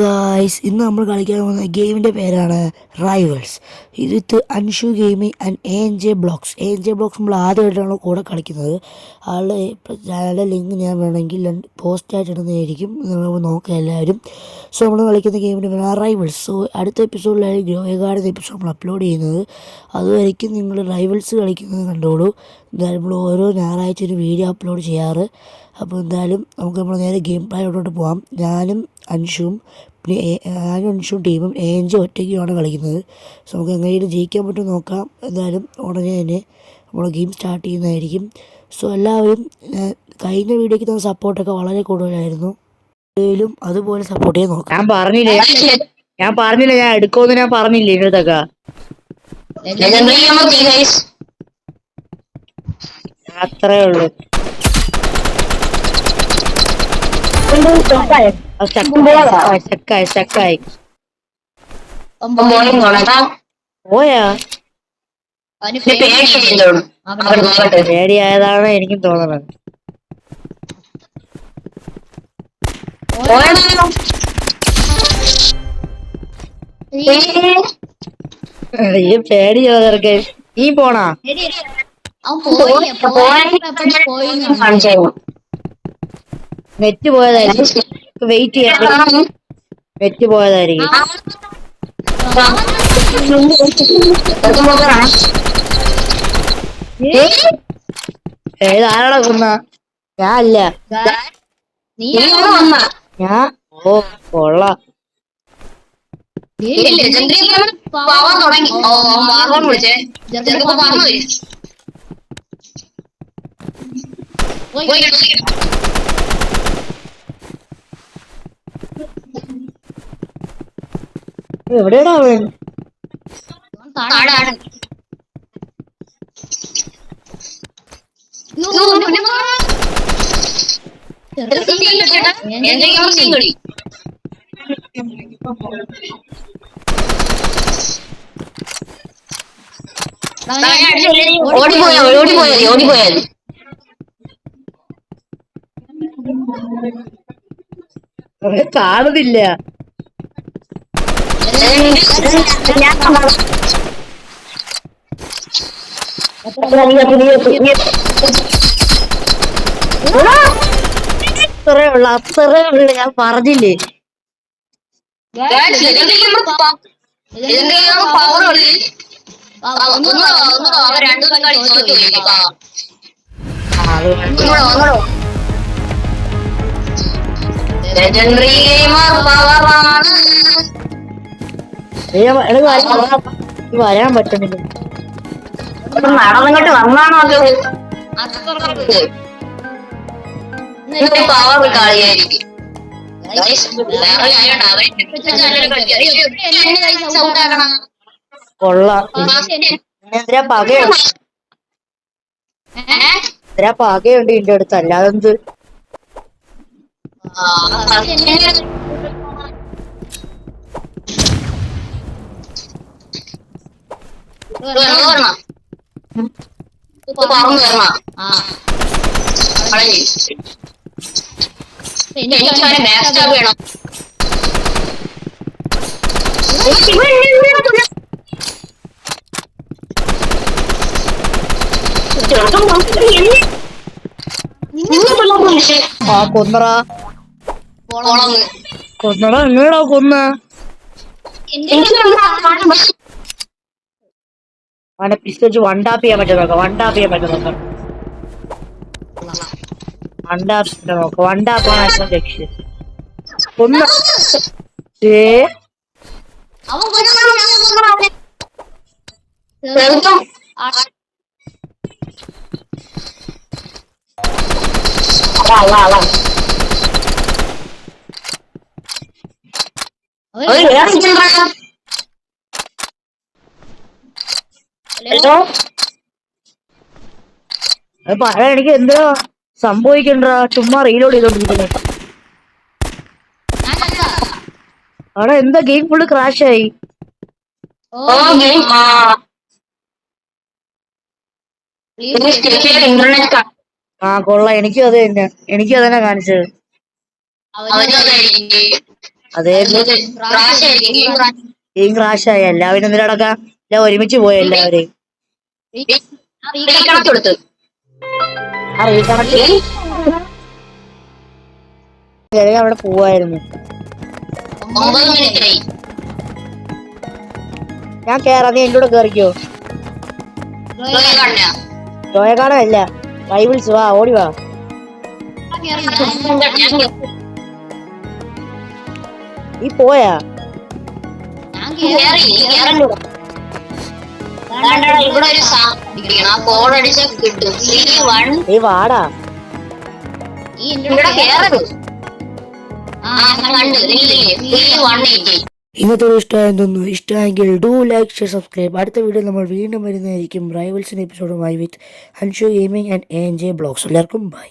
Guys, ഇന്ന് നമ്മൾ കളിക്കാൻ പോകുന്ന ഗെയിമിൻ്റെ പേരാണ് റൈവൽസ്. ഇത് Anshu gaming and ANJ Blocks നമ്മൾ ആദ്യമായിട്ടാണ് കൂടെ കളിക്കുന്നത്. ആളുടെ ചാനലിൻ്റെ ലിങ്ക് ഞാൻ വേണമെങ്കിൽ പോസ്റ്റായിട്ട് ഇടുന്നതായിരിക്കും, നമ്മൾ നോക്കാം എല്ലാവരും. സോ നമ്മൾ കളിക്കുന്ന ഗെയിമിൻ്റെ പേരാണ് റൈവൽസ്. സോ അടുത്ത എപ്പിസോഡിലായി ഗ്രോയ ഗാർഡൻ എപ്പിസോഡ് നമ്മൾ അപ്ലോഡ് ചെയ്യുന്നത്. അതുവരയ്ക്കും നിങ്ങൾ റൈവൽസ് കളിക്കുന്നത് കണ്ടോളൂ. എന്തായാലും നമ്മൾ ഓരോ ഞായറാഴ്ച ഒരു വീഡിയോ അപ്ലോഡ് ചെയ്യാറ്. അപ്പോൾ എന്തായാലും നമ്മൾ നേരെ ഗെയിം പ്ലേയോട്ട് പോകാം. ഞാനും അൻഷുവും ടീമും ANJ ഒറ്റയ്ക്കുമാണ് കളിക്കുന്നത്. സോ നമുക്ക് എങ്ങനെയും ജയിക്കാൻ പറ്റും നോക്കാം. എന്തായാലും ഉടനെ തന്നെ നമ്മൾ ഗെയിം സ്റ്റാർട്ട് ചെയ്യുന്നതായിരിക്കും. സോ എല്ലാവരും കഴിഞ്ഞ വീഡിയോയ്ക്ക് തന്ന സപ്പോർട്ടൊക്കെ വളരെ കൂടുതലായിരുന്നു. അതുപോലെ സപ്പോർട്ട് ചെയ്യാൻ നോക്കാം. ഞാൻ പറഞ്ഞില്ല ഞാൻ എടുക്കുമെന്ന് ഞാൻ പറഞ്ഞില്ലേ ഇന്നത്തൊക്കെ അത്രേ ഉള്ളു. സ്റ്റക്കായി പോയാ പേടിയായതാണ് എനിക്കും തോന്നുന്നത്. ഈ പേടി ചോദർക്ക് നീ പോണാ നെറ്റ് പോയതായിരിക്കും. വെയിറ്റ് ചെയ്യാൻ നെറ്റ് പോയതായിരിക്കും. ഏതാരാടാ കൊന്ന? ഞാൻ അല്ല, ഞാൻ കൊള്ളാം. എവിടെയാടാ അവൻ? ഓടിപ്പോയാൽ കാണുന്നില്ല. അത്രേ ഉള്ളു ഞാൻ പറഞ്ഞില്ലേ. വരാൻ പറ്റുന്നില്ല. നടന്നിങ്ങോട്ട് വന്നാണോ കൊള്ളാം. പകയുണ്ട് ഇതിന്റെ അടുത്ത്, അല്ലാതെന്ത്. കൊന്നടാ എങ്ങനെയാ കൊന്ന? അവനെ പിസ്റ്റച്ച് വണ്ടാപ്പ് ചെയ്യാൻ പറ്റും നോക്കാം. വണ്ടാപ്പാണ് ഏറ്റവും ലക്ഷ്യം. കൊന്ന പറയാൻ എനിക്ക് എന്താ സംഭവിക്കണ്ട. ചുമ്മാ റീലോഡ് ചെയ്തോണ്ടിരിക്കുന്നു. അവിടെ എന്താ ഗെയിം ഫുള്ള് ക്രാഷ് ആയി. കൊള്ളാം. എനിക്കും അത് തന്നെ കാണിച്ചത്. അതെ ഗെയിം ക്രാഷ് ആയ എല്ലാവരും എന്തിനാ നടക്കാം എല്ലാം ഒരുമിച്ച് പോയ എല്ലാവരെയും അവിടെ പോവായിരുന്നു. ഞാൻ കേറാ, നീ എന്റെ കൂടെ കേറിക്കോ. ജോയക്കാടല്ല, റൈവൽസ്, വാ ഓടി വാ. നീ പോയാ? നീ വാടാ. ഇന്നത്തെ ഇഷ്ടമായെന്ന് തോന്നുന്നു. ഇഷ്ടമായെങ്കിൽ ഡു ലൈക്ക്, ഷെയർ, സബ്സ്ക്രൈബ്. അടുത്ത വീഡിയോ നമ്മൾ വീണ്ടും വരുന്നതായിരിക്കും റൈവൽസിൻ്റെ എപ്പിസോഡുമായി with Anshu gaming and ANJ blogs. എല്ലാവർക്കും ബൈ.